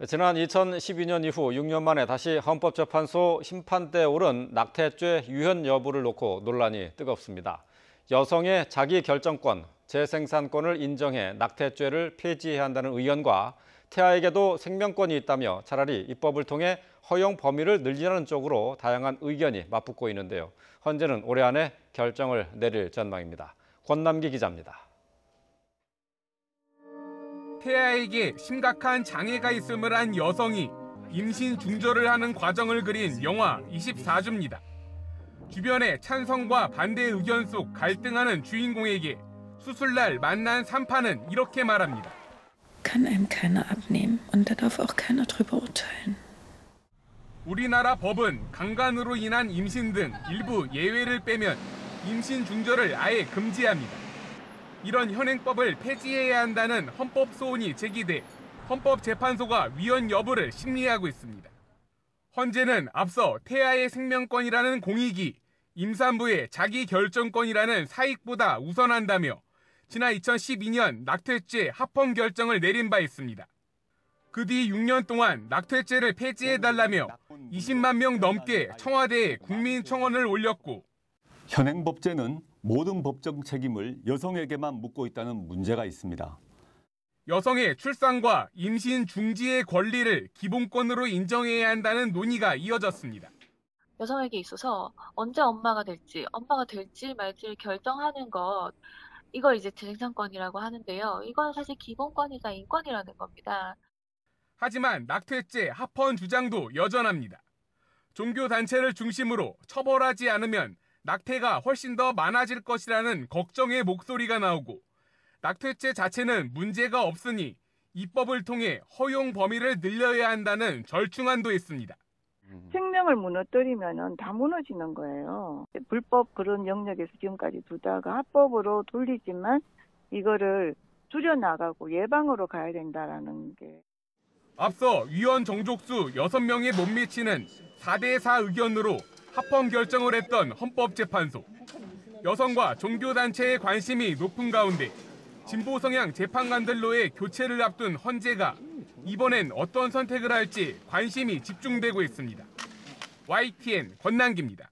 지난 2012년 이후 6년 만에 다시 헌법재판소 심판대에 오른 낙태죄 유현 여부를 놓고 논란이 뜨겁습니다. 여성의 자기 결정권, 재생산권을 인정해 낙태죄를 폐지해야 한다는 의견과 태아에게도 생명권이 있다며 차라리 입법을 통해 허용 범위를 늘리라는 쪽으로 다양한 의견이 맞붙고 있는데요. 헌재는 올해 안에 결정을 내릴 전망입니다. 권남기 기자입니다. 태아에게 심각한 장애가 있음을 안 여성이 임신 중절을 하는 과정을 그린 영화 24주입니다. 주변의 찬성과 반대 의견 속 갈등하는 주인공에게 수술날 만난 산파는 이렇게 말합니다. Kann einem keiner abnehmen und da darf auch keiner drüber urteilen. 우리나라 법은 강간으로 인한 임신 등 일부 예외를 빼면 임신 중절을 아예 금지합니다. 이런 현행법을 폐지해야 한다는 헌법 소원이 제기돼 헌법재판소가 위헌 여부를 심리하고 있습니다. 헌재는 앞서 태아의 생명권이라는 공익이 임산부의 자기 결정권이라는 사익보다 우선한다며 지난 2012년 낙태죄 합헌 결정을 내린 바 있습니다. 그 뒤 6년 동안 낙태죄를 폐지해달라며 20만 명 넘게 청와대에 국민청원을 올렸고 현행법제는 모든 법적 책임을 여성에게만 묻고 있다는 문제가 있습니다. 여성의 출산과 임신 중지의 권리를 기본권으로 인정해야 한다는 논의가 이어졌습니다. 여성에게 있어서 언제 엄마가 될지 말지를 결정하는 것, 이걸 이제 재생산권이라고 하는데요. 이건 사실 기본권이자 인권이라는 겁니다. 하지만 낙태죄 합헌 주장도 여전합니다. 종교단체를 중심으로 처벌하지 않으면 낙태가 훨씬 더 많아질 것이라는 걱정의 목소리가 나오고 낙태죄 자체는 문제가 없으니 입법을 통해 허용 범위를 늘려야 한다는 절충안도 있습니다. 생명을 무너뜨리면 다 무너지는 거예요. 불법 그런 영역에서 지금까지 두다가 합법으로 돌리지만 이거를 줄여나가고 예방으로 가야 된다라는 게. 앞서 위헌 정족수 6명에 못 미치는 4대4 의견으로 합헌 결정을 했던 헌법재판소. 여성과 종교단체의 관심이 높은 가운데 진보 성향 재판관들로의 교체를 앞둔 헌재가 이번엔 어떤 선택을 할지 관심이 집중되고 있습니다. YTN 권남기입니다.